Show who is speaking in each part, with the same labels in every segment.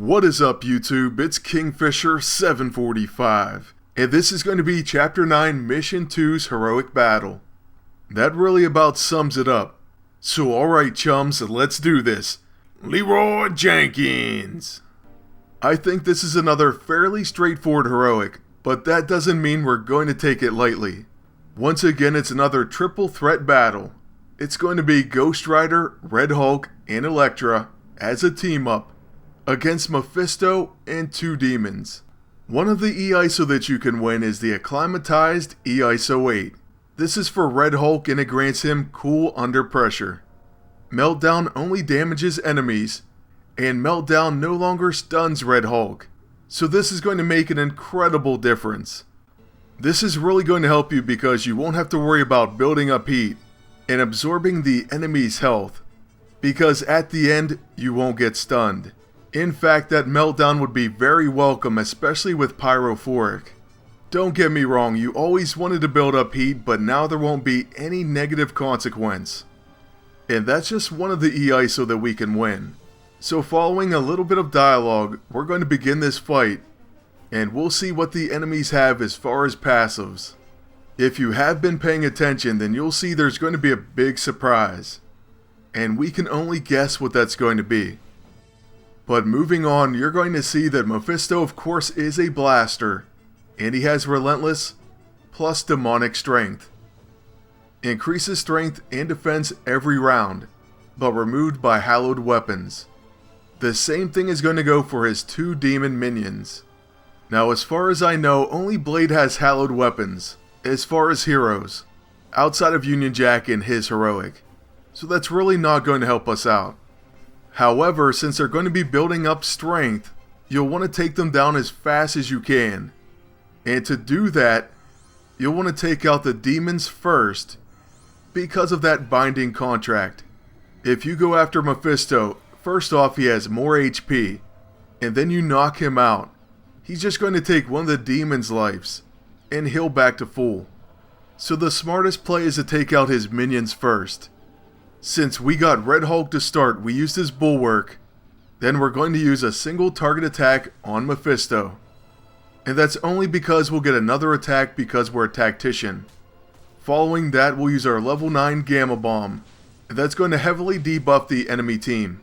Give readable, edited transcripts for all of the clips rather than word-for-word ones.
Speaker 1: What is up, YouTube? It's Kingfisher745, and this is going to be Chapter 9, Mission 2's Heroic Battle. That really about sums it up. So alright chums, let's do this. Leroy Jenkins! I think this is another fairly straightforward heroic, but that doesn't mean we're going to take it lightly. Once again, it's another triple threat battle. It's going to be Ghost Rider, Red Hulk, and Elektra as a team up against Mephisto and two demons. One of the E-ISO that you can win is the acclimatized E-ISO 8. This is for Red Hulk and it grants him cool under pressure. Meltdown only damages enemies, and Meltdown no longer stuns Red Hulk. So this is going to make an incredible difference. This is really going to help you because you won't have to worry about building up heat and absorbing the enemy's health, because at the end you won't get stunned. In fact, that Meltdown would be very welcome, especially with Pyrophoric. Don't get me wrong, you always wanted to build up heat, but now there won't be any negative consequence. And that's just one of the E-ISO that we can win. So following a little bit of dialogue, we're going to begin this fight, and we'll see what the enemies have as far as passives. If you have been paying attention, then you'll see there's going to be a big surprise. And we can only guess what that's going to be. But moving on, you're going to see that Mephisto of course is a blaster, and he has relentless plus demonic strength. Increases strength and defense every round, but removed by hallowed weapons. The same thing is going to go for his two demon minions. Now as far as I know, only Blade has hallowed weapons, as far as heroes, outside of Union Jack and his heroic. So that's really not going to help us out. However, since they're going to be building up strength, you'll want to take them down as fast as you can. And to do that, you'll want to take out the demons first, because of that binding contract. If you go after Mephisto, first off he has more HP, and then you knock him out, he's just going to take one of the demons' lives, and heal back to full. So the smartest play is to take out his minions first. Since we got Red Hulk to start, we used his bulwark, then we're going to use a single target attack on Mephisto. And that's only because we'll get another attack because we're a tactician. Following that, we'll use our level 9 Gamma Bomb, and that's going to heavily debuff the enemy team.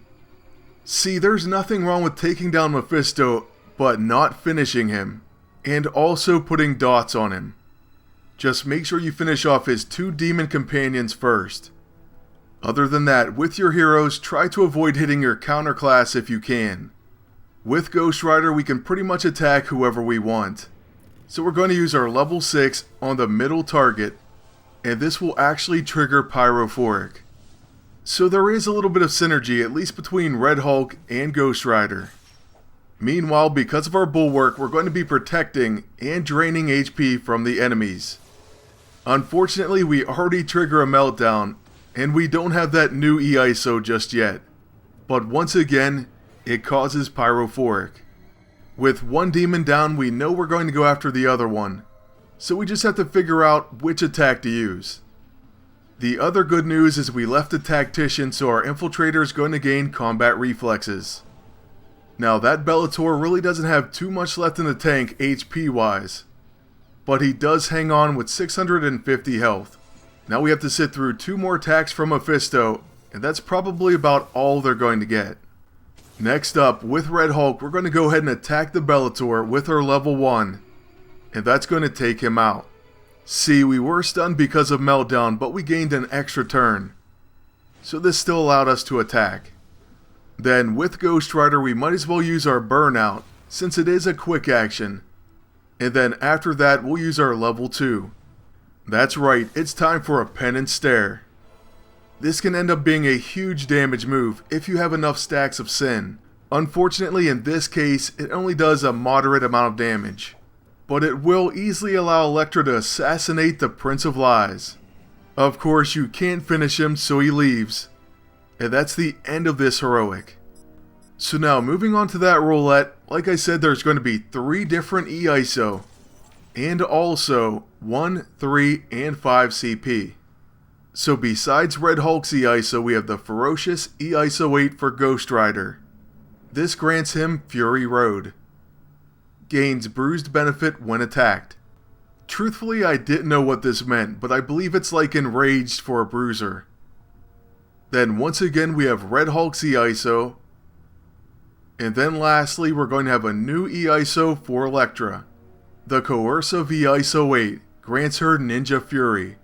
Speaker 1: See, there's nothing wrong with taking down Mephisto, but not finishing him, and also putting dots on him. Just make sure you finish off his two demon companions first. Other than that, with your heroes, try to avoid hitting your counter class if you can. With Ghost Rider, we can pretty much attack whoever we want. So we're going to use our level 6 on the middle target, and this will actually trigger Pyrophoric. So there is a little bit of synergy, at least between Red Hulk and Ghost Rider. Meanwhile, because of our bulwark, we're going to be protecting and draining HP from the enemies. Unfortunately, we already trigger a Meltdown, and we don't have that new E-ISO just yet. But once again, it causes Pyrophoric. With one demon down, we know we're going to go after the other one. So we just have to figure out which attack to use. The other good news is we left a tactician, so our infiltrator is going to gain combat reflexes. Now that Bellator really doesn't have too much left in the tank HP wise. But he does hang on with 650 health. Now we have to sit through two more attacks from Mephisto, and that's probably about all they're going to get. Next up, with Red Hulk, we're going to go ahead and attack the Bellator with our level 1, and that's going to take him out. See, we were stunned because of Meltdown, but we gained an extra turn, so this still allowed us to attack. Then with Ghost Rider, we might as well use our Burnout, since it is a quick action, and then after that we'll use our level 2. That's right, it's time for a Penance Stare. This can end up being a huge damage move if you have enough stacks of Sin. Unfortunately, in this case, it only does a moderate amount of damage. But it will easily allow Elektra to assassinate the Prince of Lies. Of course, you can't finish him, so he leaves. And that's the end of this heroic. So now, moving on to that roulette, like I said, there's going to be 3 different E-ISO. And also 1, 3, and 5 CP. So besides Red Hulk's E-ISO, we have the Ferocious E-ISO 8 for Ghost Rider. This grants him Fury Road. Gains bruised benefit when attacked. Truthfully, I didn't know what this meant, but I believe it's like enraged for a bruiser. Then once again we have Red Hulk's E-ISO. And then lastly we're going to have a new E-ISO for Elektra. The Coercive E-ISO 8 grants her Ninja Fury.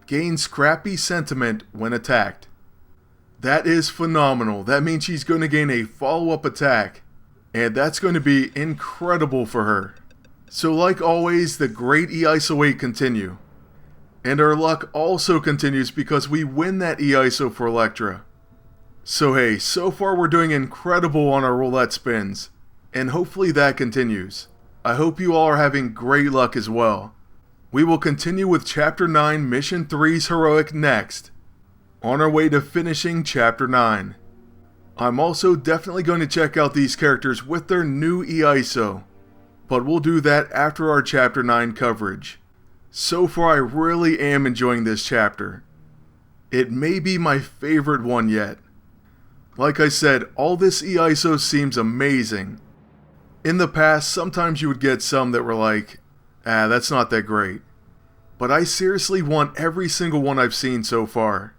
Speaker 1: Gains Scrappy Sentiment when attacked. That is phenomenal. That means she's going to gain a follow-up attack. And that's going to be incredible for her. So like always, the great E-ISO 8 continue. And our luck also continues because we win that E-ISO for Elektra. So hey, so far we're doing incredible on our roulette spins. And hopefully that continues. I hope you all are having great luck as well. We will continue with Chapter 9 Mission 3's Heroic next. On our way to finishing Chapter 9. I'm also definitely going to check out these characters with their new E-ISO. But we'll do that after our Chapter 9 coverage. So far I really am enjoying this chapter. It may be my favorite one yet. Like I said, all this E-ISO seems amazing. In the past, sometimes you would get some that were like, that's not that great. But I seriously want every single one I've seen so far.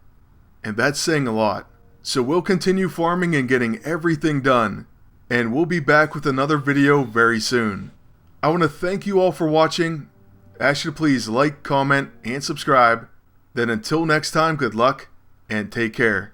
Speaker 1: And that's saying a lot. So we'll continue farming and getting everything done. And we'll be back with another video very soon. I want to thank you all for watching. Ask you to please like, comment, and subscribe. Then until next time, good luck, and take care.